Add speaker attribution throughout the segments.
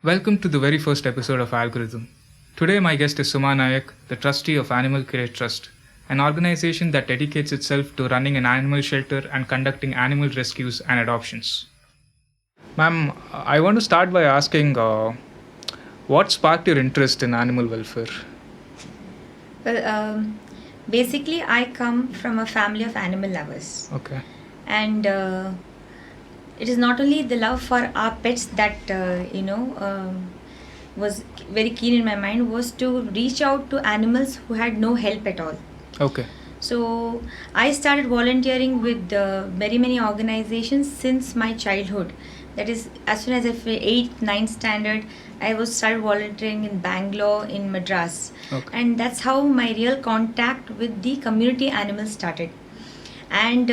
Speaker 1: Welcome to the very first episode of Algorithm. Today, my guest is Suma Nayak, the trustee of Animal Care Trust, an organization that dedicates itself to running an animal shelter and conducting animal rescues and adoptions. Ma'am, I want to start by asking what sparked your interest in animal welfare?
Speaker 2: Well, basically, I come from a family of animal lovers,
Speaker 1: Okay.
Speaker 2: and it is not only the love for our pets that was very keen in my mind, was to reach out to animals who had no help at all.
Speaker 1: Okay.
Speaker 2: So I started volunteering with very many organizations since my childhood. That is, as soon as I feel 8th, 9th standard, I was started volunteering in Bangalore, in Madras,
Speaker 1: Okay.
Speaker 2: and that's how my real contact with the community animals started. And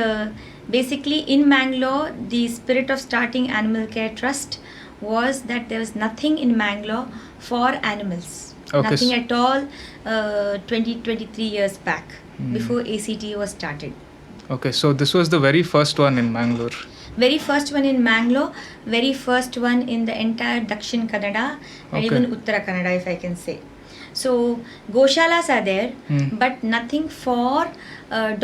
Speaker 2: basically, in Bangalore, the spirit of starting Animal Care Trust was that there was nothing in Bangalore for animals.
Speaker 1: Okay.
Speaker 2: Nothing at all 23 years back,
Speaker 1: Hmm.
Speaker 2: before ACT was started.
Speaker 1: Okay, so this was the very first one in Bangalore.
Speaker 2: Very first one in Bangalore, very first one in the entire Dakshin Kannada and
Speaker 1: Okay.
Speaker 2: even Uttara Kannada, if I can say. So Goshalas are there,
Speaker 1: Hmm.
Speaker 2: but nothing for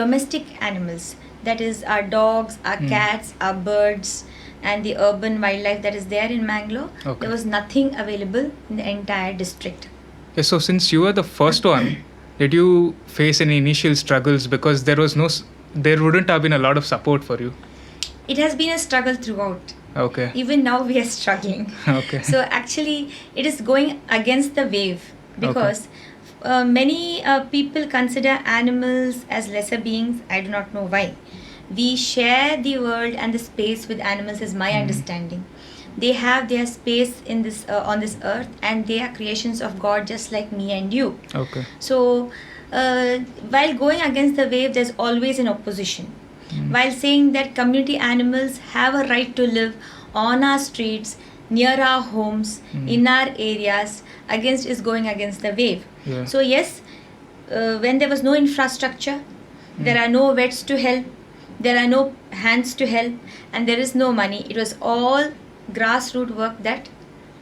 Speaker 2: domestic animals. That is our dogs, our cats, our birds, and the urban wildlife that is there in Bangalore.
Speaker 1: Okay.
Speaker 2: There was nothing available in the entire district.
Speaker 1: Okay, so since you were the first one, did you face any initial struggles because there wouldn't have been a lot of support for you?
Speaker 2: It has been a struggle throughout.
Speaker 1: Okay.
Speaker 2: Even now we are struggling.
Speaker 1: Okay.
Speaker 2: So actually, it is going against the wave because many people consider animals as lesser beings. I do not know why. We share the world and the space with animals, is my understanding. They have their space in this on this earth, and they are creations of God, just like me and you.
Speaker 1: Okay.
Speaker 2: So, while going against the wave, there's always an opposition. While saying that community animals have a right to live on our streets, near our homes, in our areas, is going against the wave.
Speaker 1: Yeah.
Speaker 2: So yes, when there was no infrastructure, there are no vets to help, there are no hands to help, and there is no money. It was all grassroots work that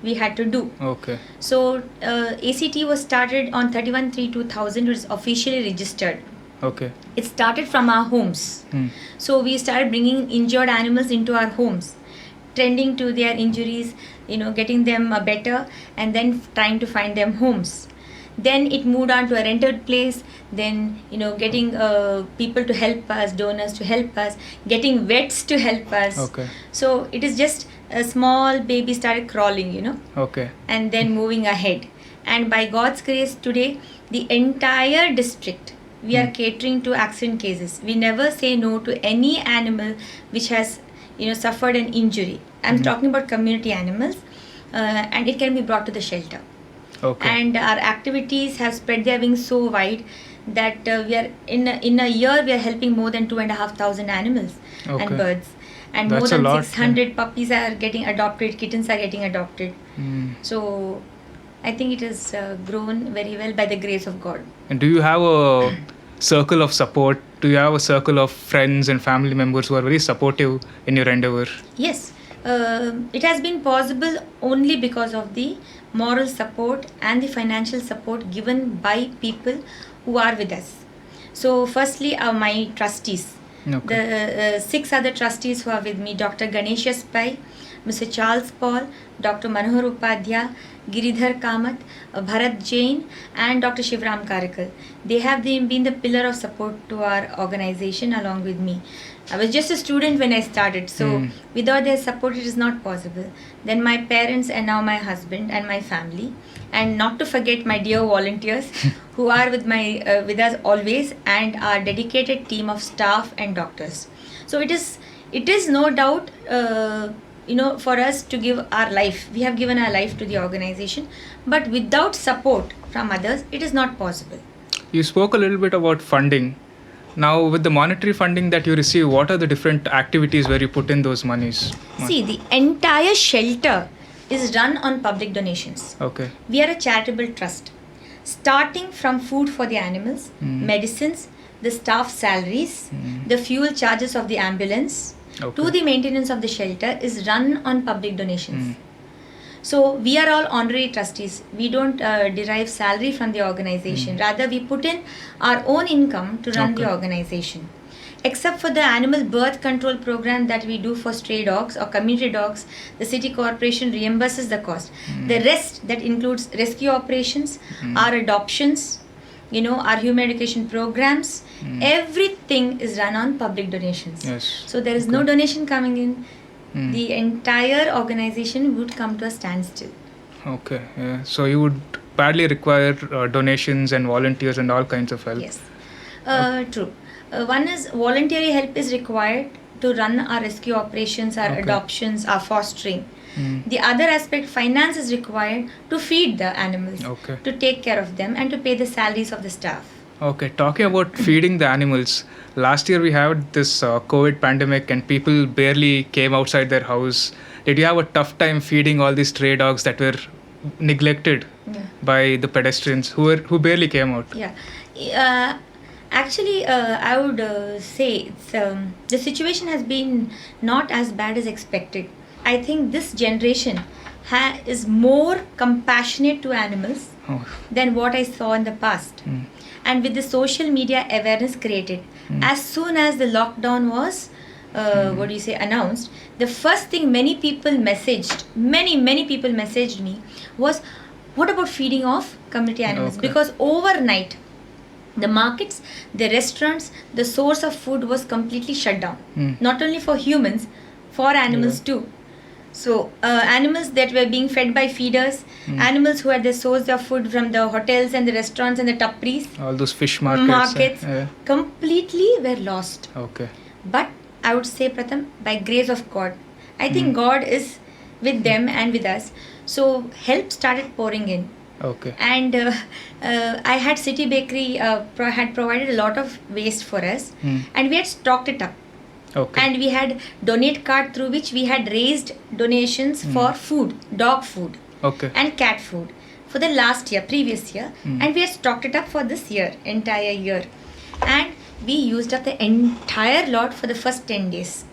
Speaker 2: we had to do.
Speaker 1: Okay.
Speaker 2: So ACT was started on 31/3/2000. It was officially registered.
Speaker 1: Okay.
Speaker 2: It started from our homes.
Speaker 1: Hmm.
Speaker 2: So we started bringing injured animals into our homes, tending to their injuries, getting them better, and then trying to find them homes. Then it moved on to a rented place, then getting people to help us, donors to help us, getting vets to help us.
Speaker 1: Okay.
Speaker 2: So it is just a small baby started crawling,
Speaker 1: Okay.
Speaker 2: and then moving ahead. And by God's grace, today the entire district we are catering to accident cases. We never say no to any animal which has suffered an injury. I'm talking about community animals, and it can be brought to the shelter.
Speaker 1: Okay.
Speaker 2: And our activities have spread their wings so wide that we are in a year we are helping more than 2,500 animals
Speaker 1: Okay.
Speaker 2: and birds, and
Speaker 1: That's
Speaker 2: more
Speaker 1: a
Speaker 2: than
Speaker 1: lot,
Speaker 2: 600 puppies are getting adopted, kittens are getting adopted.
Speaker 1: Hmm.
Speaker 2: So I think it has grown very well by the grace of God.
Speaker 1: And do you have a circle of support? Do you have a circle of friends and family members who are very supportive in your endeavor?
Speaker 2: Yes, it has been possible only because of the moral support and the financial support given by people who are with us. So firstly are my trustees.
Speaker 1: Okay.
Speaker 2: The 6 other trustees who are with me: Dr. Ganesha Pai, Mr. Charles Paul, Dr. Manohar Upadhyay, Giridhar Kamath, Bharat Jain, and Dr. Shivram Karakal. They have been the pillar of support to our organization along with me. I was just a student when I started, so without their support, it is not possible. Then my parents, and now my husband and my family, and not to forget my dear volunteers who are with us always, and our dedicated team of staff and doctors. So it is no doubt. For us to give our life, we have given our life to the organization, but without support from others, it is not possible.
Speaker 1: You spoke a little bit about funding. Now, with the monetary funding that you receive, what are the different activities where you put in those monies?
Speaker 2: See, the entire shelter is run on public donations.
Speaker 1: Okay.
Speaker 2: We are a charitable trust, starting from food for the animals, medicines, the staff salaries, the fuel charges of the ambulance,
Speaker 1: Okay.
Speaker 2: to the maintenance of the shelter is run on public donations. So we are all honorary trustees. We don't derive salary from the organization. Rather, we put in our own income to run the
Speaker 1: Okay.
Speaker 2: organization. Except for the animal birth control program that we do for stray dogs or community dogs, the city corporation reimburses the cost. The rest, that includes rescue operations, our adoptions, our human education programs, everything is run on public donations.
Speaker 1: Yes.
Speaker 2: So there is no
Speaker 1: Okay.
Speaker 2: donation coming in. The entire organization would come to a standstill.
Speaker 1: Okay. Yeah. So you would badly require donations and volunteers and all kinds of help.
Speaker 2: Yes, true. One is voluntary help is required to run our rescue operations, our
Speaker 1: Okay.
Speaker 2: adoptions, our fostering.
Speaker 1: Mm.
Speaker 2: The other aspect, finance is required to feed the animals,
Speaker 1: Okay.
Speaker 2: to take care of them, and to pay the salaries of the staff.
Speaker 1: Okay, talking about feeding the animals, last year we had this COVID pandemic and people barely came outside their house. Did you have a tough time feeding all these stray dogs that were neglected
Speaker 2: Yeah.
Speaker 1: by the pedestrians who barely came out?
Speaker 2: Yeah. Actually, I would say the situation has been not as bad as expected. I think this generation is more compassionate to animals
Speaker 1: Oh.
Speaker 2: than what I saw in the past.
Speaker 1: Mm.
Speaker 2: And with the social media awareness created, as soon as the lockdown was announced, the first thing many people messaged me was, what about feeding of community animals?
Speaker 1: Okay.
Speaker 2: Because overnight the markets, the restaurants, the source of food was completely shut down. Not only for humans, for animals too. So animals that were being fed by feeders, animals who had their source of food from the hotels and the restaurants and the tapris,
Speaker 1: All those fish markets.
Speaker 2: completely were lost.
Speaker 1: Okay.
Speaker 2: But I would say, Pratham, by grace of God, I think God is with them and with us. So help started pouring in.
Speaker 1: Okay.
Speaker 2: And I had City Bakery had provided a lot of waste for us, and we had stocked it up.
Speaker 1: Okay.
Speaker 2: And we had donate card through which we had raised donations for food, dog food
Speaker 1: Okay.
Speaker 2: and cat food for the previous year, and we had stocked it up for this year, entire year, and we used up the entire lot for the first 10 days.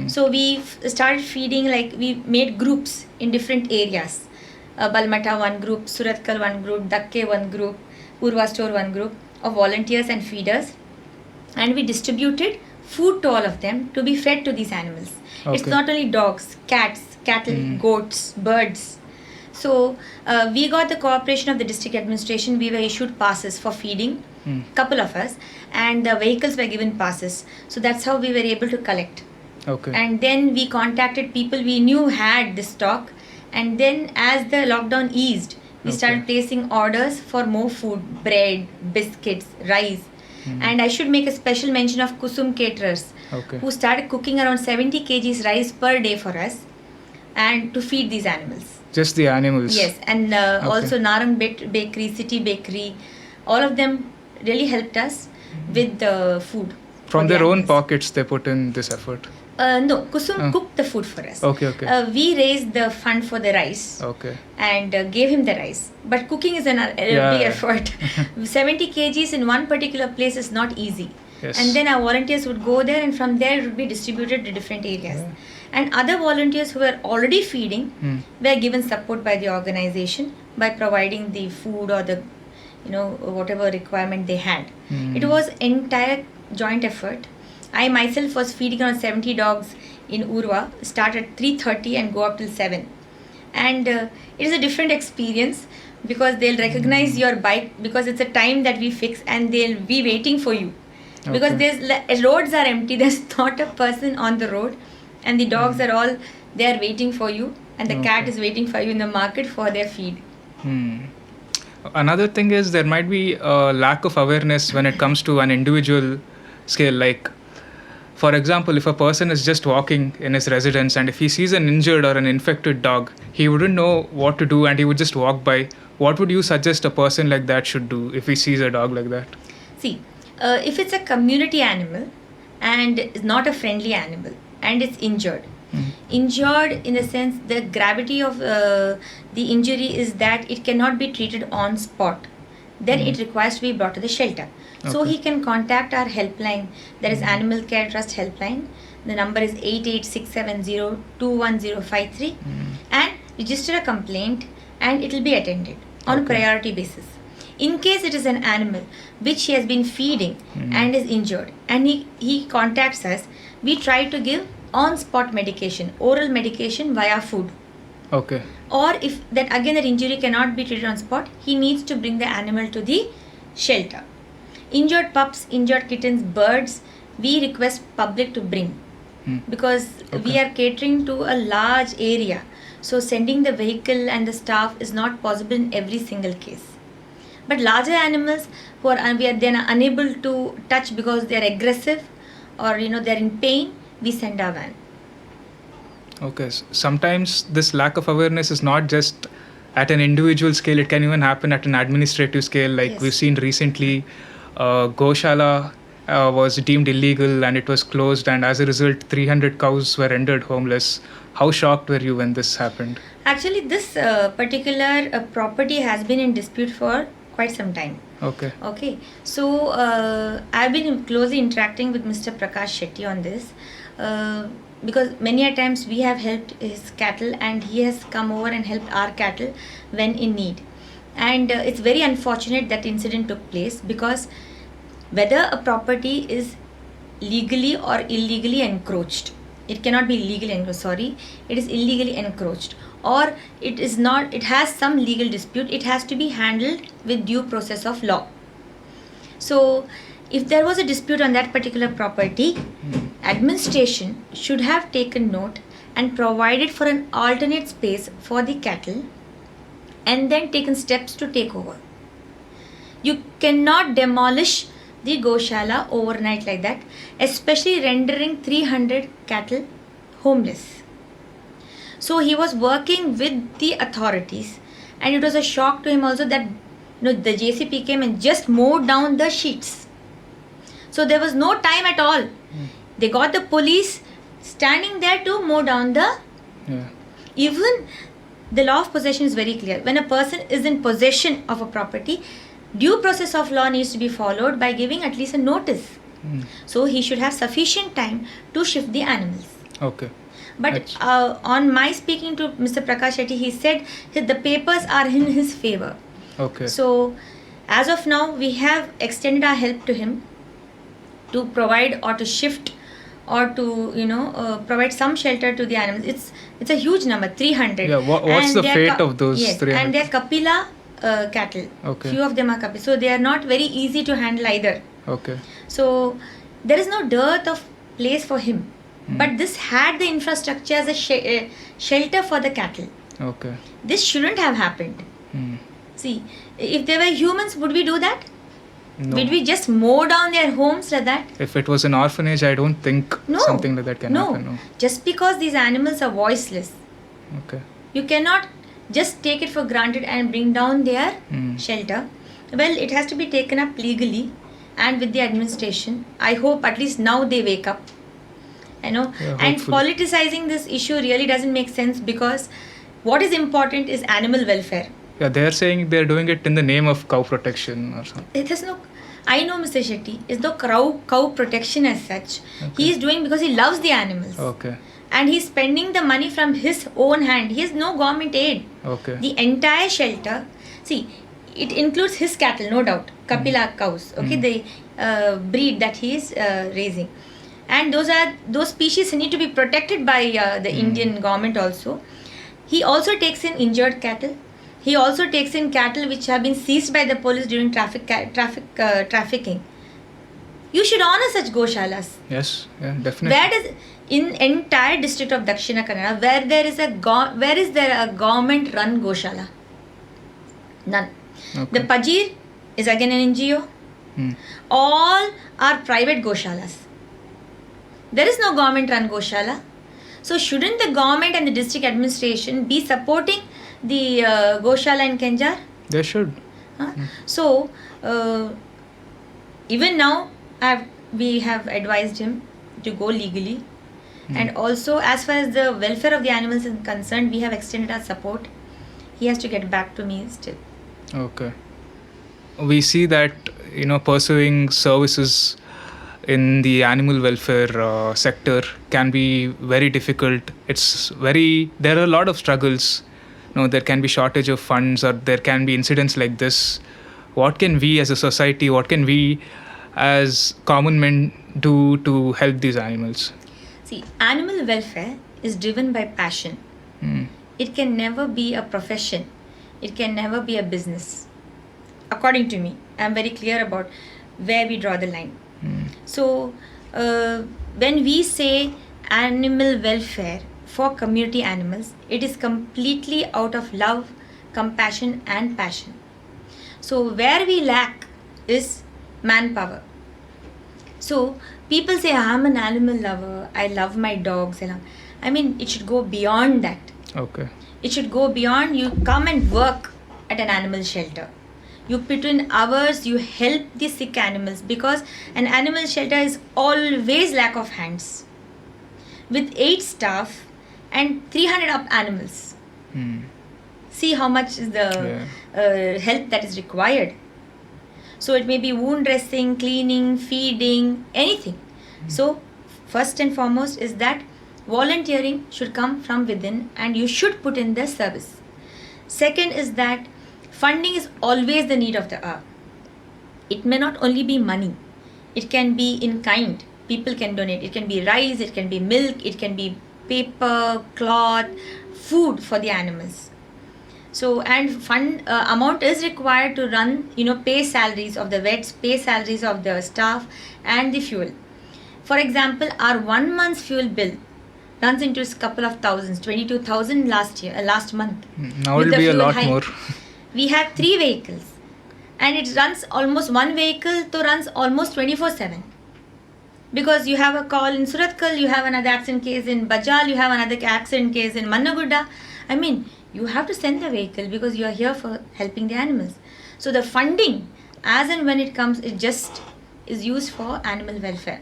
Speaker 2: So we started feeding, like we made groups in different areas. Balmata one group, Suratkal one group, Dakke one group, Urva store one group of volunteers and feeders, and we distributed food to all of them to be fed to these animals. It's
Speaker 1: Okay.
Speaker 2: not only dogs, cats, cattle, goats, birds. So we got the cooperation of the district administration. We were issued passes for feeding, couple of us, and the vehicles were given passes. So that's how we were able to collect.
Speaker 1: Okay.
Speaker 2: And then we contacted people we knew had this stock, and then as the lockdown eased, we started placing orders for more food, bread, biscuits, rice. And I should make a special mention of Kusum caterers,
Speaker 1: Okay.
Speaker 2: who started cooking around 70 kgs rice per day for us and to feed these animals.
Speaker 1: Just the animals.
Speaker 2: Yes, and also Narang Bakery, City Bakery, all of them really helped us with the food.
Speaker 1: From
Speaker 2: for the
Speaker 1: their own
Speaker 2: animals.
Speaker 1: pockets, they put in this effort.
Speaker 2: No, Kusum cooked the food for us.
Speaker 1: Okay. Okay.
Speaker 2: We raised the fund for the rice
Speaker 1: Okay.
Speaker 2: and gave him the rice. But cooking is a big
Speaker 1: Yeah.
Speaker 2: effort. 70 kgs in one particular place is not easy.
Speaker 1: Yes.
Speaker 2: And then our volunteers would go there, and from there it would be distributed to different areas. And other volunteers who were already feeding were given support by the organization by providing the food or the whatever requirement they had. It was entire joint effort. I myself was feeding around 70 dogs in Urva, start at 3:30 and go up till 7. And it is a different experience because they'll recognize your bike because it's a time that we fix, and they'll be waiting for you. Because roads are empty, there's not a person on the road, and the dogs are all there waiting for you, and the cat is waiting for you in the market for their feed.
Speaker 1: Another thing is there might be a lack of awareness when it comes to an individual scale. Like, for example, if a person is just walking in his residence and if he sees an injured or an infected dog, he wouldn't know what to do and he would just walk by. What would you suggest a person like that should do if he sees a dog like that?
Speaker 2: See, if it's a community animal and it's not a friendly animal and it's injured in the sense the gravity of the injury is that it cannot be treated on spot, then it requires to be brought to the shelter. So he can contact our helpline, that is Animal Care Trust helpline. The number is 88670 21053, and register a complaint, and it will be attended on a
Speaker 1: Okay.
Speaker 2: priority basis. In case it is an animal which he has been feeding and is injured, and he contacts us, we try to give on-spot medication, oral medication via food.
Speaker 1: Okay.
Speaker 2: Or if that again that injury cannot be treated on spot, he needs to bring the animal to the shelter. Injured pups, injured kittens, birds, we request public to bring, because we
Speaker 1: Okay.
Speaker 2: are catering to a large area. So sending the vehicle and the staff is not possible in every single case. But larger animals who are we are then unable to touch because they are aggressive, or they are in pain, we send our van.
Speaker 1: Okay. Sometimes this lack of awareness is not just at an individual scale, it can even happen at an administrative scale. Like
Speaker 2: Yes.
Speaker 1: we've seen recently, Goshala was deemed illegal and it was closed, and as a result, 300 cows were rendered homeless. How shocked were you when this happened?
Speaker 2: Actually, this particular property has been in dispute for quite some time.
Speaker 1: Okay.
Speaker 2: Okay, so I've been closely interacting with Mr. Prakash Shetty on this, because many a times we have helped his cattle, and he has come over and helped our cattle when in need. And it's very unfortunate that incident took place, because whether a property is legally or illegally encroached, it cannot be legally encroached, sorry, it is illegally encroached, or it is not, it has some legal dispute, it has to be handled with due process of law. So if there was a dispute on that particular property, administration should have taken note and provided for an alternate space for the cattle, and then taken steps to take over. You cannot demolish the Goshala overnight like that, especially rendering 300 cattle homeless. So he was working with the authorities, and it was a shock to him also that the JCP came and just mowed down the sheets. So there was no time at all. They got the police standing there to mow down the.
Speaker 1: Yeah.
Speaker 2: Even the law of possession is very clear. When a person is in possession of a property, due process of law needs to be followed by giving at least a notice. So he should have sufficient time to shift the animals.
Speaker 1: Okay.
Speaker 2: But on my speaking to Mr. Prakash Shetty, he said the papers are in his favor.
Speaker 1: Okay.
Speaker 2: So as of now, we have extended our help to him to provide or to shift or to provide some shelter to the animals. It's a huge number, 300.
Speaker 1: Yeah, what's
Speaker 2: And
Speaker 1: the
Speaker 2: they are
Speaker 1: fate of those
Speaker 2: yes,
Speaker 1: 300?
Speaker 2: and they are Kapila cattle.
Speaker 1: Okay.
Speaker 2: Few of them are Kapila, so they are not very easy to handle either.
Speaker 1: Okay.
Speaker 2: So there is no dearth of place for him, but this had the infrastructure as a shelter for the cattle.
Speaker 1: Okay.
Speaker 2: This shouldn't have happened.
Speaker 1: Hmm.
Speaker 2: See, if they were humans, would we do that?
Speaker 1: No.
Speaker 2: Would we just mow down their homes like that?
Speaker 1: If it was an orphanage, I don't think
Speaker 2: No.
Speaker 1: something like that can happen. No.
Speaker 2: Just because these animals are voiceless,
Speaker 1: Okay.
Speaker 2: you cannot just take it for granted and bring down their
Speaker 1: Hmm.
Speaker 2: shelter. Well, it has to be taken up legally and with the administration. I hope at least now they wake up.
Speaker 1: Yeah,
Speaker 2: And
Speaker 1: hopefully.
Speaker 2: politicizing this issue really doesn't make sense, because what is important is animal welfare.
Speaker 1: Yeah, they're saying they're doing it in the name of cow protection or something.
Speaker 2: It has no. I know Mr. Shetty. There's no cow protection as such. He is doing because he loves the animals.
Speaker 1: Okay.
Speaker 2: And he's spending the money from his own hand. He has no government aid.
Speaker 1: Okay.
Speaker 2: The entire shelter, see, it includes his cattle, no doubt, Kapila cows, okay, the breed that he is raising. And those species need to be protected by the Indian government also. He also takes in injured cattle. He also takes in cattle which have been seized by the police during trafficking. You should honor such goshalas.
Speaker 1: Yes. Yeah. Definitely.
Speaker 2: Where does in entire district of Dakshina Kannada where where is there a government run goshala? None.
Speaker 1: Okay.
Speaker 2: The Pajir is again an NGO.
Speaker 1: Hmm.
Speaker 2: All are private goshalas. There is no government run goshala. So shouldn't the government and the district administration be supporting the goshala in Kenjar?
Speaker 1: They should.
Speaker 2: Huh? So even now we have advised him to go legally, and also as far as the welfare of the animals is concerned, we have extended our support. He has to get back to me still.
Speaker 1: Okay. We see that pursuing services in the animal welfare sector can be very difficult. There are a lot of struggles there can be shortage of funds or there can be incidents like this. What can we as a society, what can we as common men do to help these animals?
Speaker 2: See, animal welfare is driven by passion. It can never be a profession. It can never be a business. According to me, I'm very clear about where we draw the line. So, when we say animal welfare for community animals, it is completely out of love, compassion, and passion. So, where we lack is manpower. So, people say, I'm an animal lover, I love my dogs. I mean, it should go beyond that.
Speaker 1: Okay.
Speaker 2: It should go beyond you come and work at an animal shelter. You put in hours, you help the sick animals, because an animal shelter is always lack of hands. With 8 staff and 300 up animals. See how much is the help that is required. So it may be wound dressing, cleaning, feeding, anything. So first and foremost is that volunteering should come from within and you should put in the service. Second is that funding is always the need of the hour. It may not only be money. It can be in kind. People can donate. It can be rice, it can be milk, it can be paper, cloth, food for the animals. So, and fund amount is required to run, pay salaries of the vets, pay salaries of the staff and the fuel. For example, our 1 month's fuel bill runs into a couple of thousands, 22,000 last month.
Speaker 1: Now it will be a lot more.
Speaker 2: We have 3 vehicles and it runs almost, one vehicle to runs almost 24/7. Because you have a call in Surathkal, you have another accident case in Bajal, you have another accident case in Mannagudda. I mean, you have to send the vehicle because you are here for helping the animals. So the funding, as and when it comes, it just is used for animal welfare.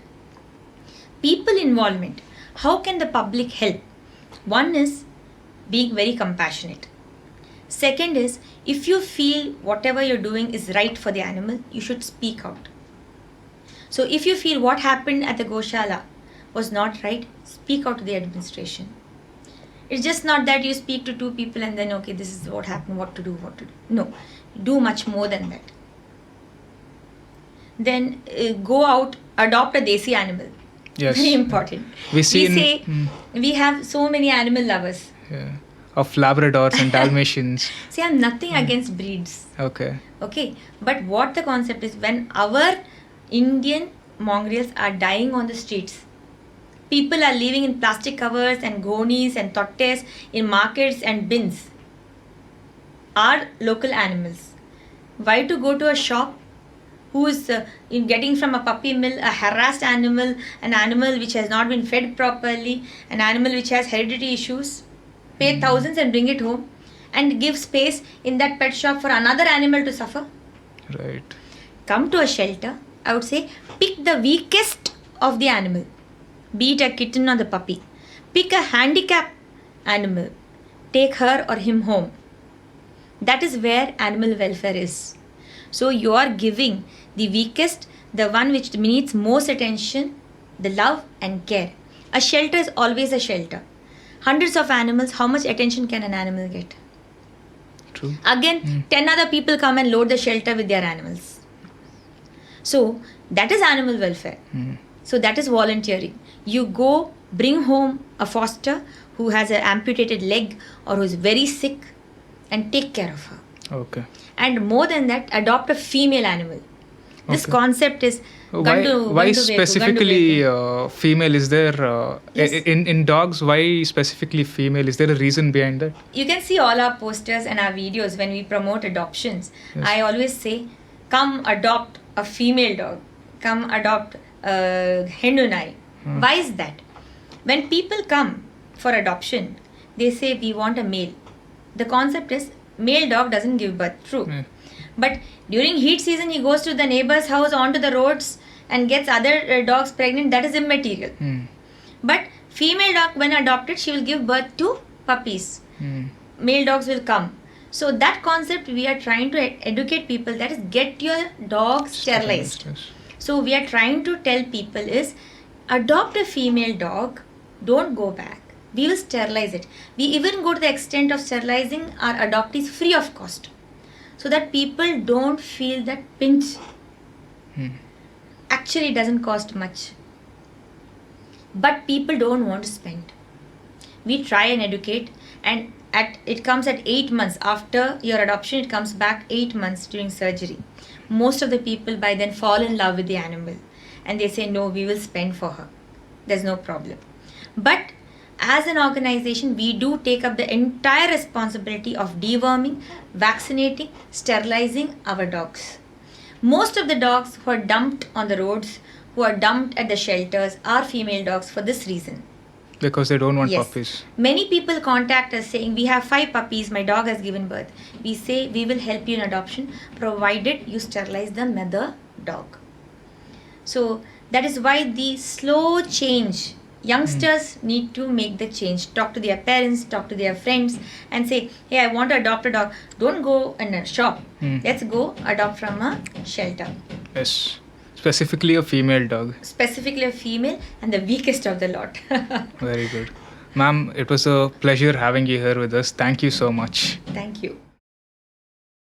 Speaker 2: People involvement. How can the public help? One is being very compassionate. Second is, if you feel whatever you're doing is right for the animal, you should speak out. So if you feel what happened at the Goshala was not right, speak out to the administration. It's just not that you speak to 2 people and then, okay, this is what happened, what to do. No, do much more than that. Then go out, adopt a desi animal.
Speaker 1: Yes.
Speaker 2: Very important. We have so many animal lovers.
Speaker 1: Yeah. Of Labradors and Dalmatians.
Speaker 2: See, I'm nothing against breeds.
Speaker 1: Okay.
Speaker 2: But what the concept is, when our Indian mongrels are dying on the streets, people are living in plastic covers and gonis and tottes in markets and bins. Are local animals. Why to go to a shop who is getting from a puppy mill a harassed animal, an animal which has not been fed properly, an animal which has hereditary issues, pay thousands and bring it home and give space in that pet shop for another animal to suffer?
Speaker 1: Right.
Speaker 2: Come to a shelter, I would say, pick the weakest of the animal, be it a kitten or the puppy. Pick a handicapped animal, take her or him home. That is where animal welfare is. So you are giving the weakest, the one which needs most attention, the love and care. A shelter is always a shelter. Hundreds of animals, how much attention can an animal get?
Speaker 1: True.
Speaker 2: Again, 10 other people come and load the shelter with their animals. So that is animal welfare. So that is volunteering. You go bring home a foster who has an amputated leg or who is very sick and take care of her.
Speaker 1: Okay.
Speaker 2: And more than that, adopt a female animal. This concept is
Speaker 1: why specifically female? Is there
Speaker 2: Yes.
Speaker 1: in dogs? Why specifically female? Is there a reason behind that?
Speaker 2: You can see all our posters and our videos when we promote adoptions.
Speaker 1: Yes.
Speaker 2: I always say, come adopt a female dog. Come adopt a Hendunai. Why is that? When people come for adoption, they say we want a male. The concept is male dog doesn't give birth. True.
Speaker 1: Yeah.
Speaker 2: But during heat season, he goes to the neighbor's house onto the roads and gets other dogs pregnant. That is immaterial. But female dog, when adopted, she will give birth to puppies. Male dogs will come. So that concept we are trying to educate people, that is, get your dog sterilized.
Speaker 1: Yes.
Speaker 2: So we are trying to tell people is, adopt a female dog, don't go back. we will sterilize it. We even go to the extent of sterilizing our adoptees free of cost, so that people don't feel that pinch. Actually, it doesn't cost much, but people don't want to spend. We try and educate, and it comes at 8 months after your adoption. It comes back 8 months during surgery. Most of the people by then fall in love with the animal, and they say, no, we will spend for her, there's no problem. But as an organization, we do take up the entire responsibility of deworming, vaccinating, sterilizing our dogs. Most of the dogs who are dumped on the roads, who are dumped at the shelters, are female dogs for this reason.
Speaker 1: Because they don't want
Speaker 2: Yes.
Speaker 1: puppies.
Speaker 2: Many people contact us saying, we have 5 puppies, my dog has given birth. We say, we will help you in adoption provided you sterilize the mother dog. So that is why the slow change, youngsters need to make the change. Talk to their parents, talk to their friends, and say, hey, I want to adopt a dog. Don't go in a shop. Let's go adopt from a shelter.
Speaker 1: Yes. Specifically a female dog.
Speaker 2: Specifically a female, and the weakest of the lot.
Speaker 1: Very good. Ma'am, it was a pleasure having you here with us. Thank you so much.
Speaker 2: Thank you.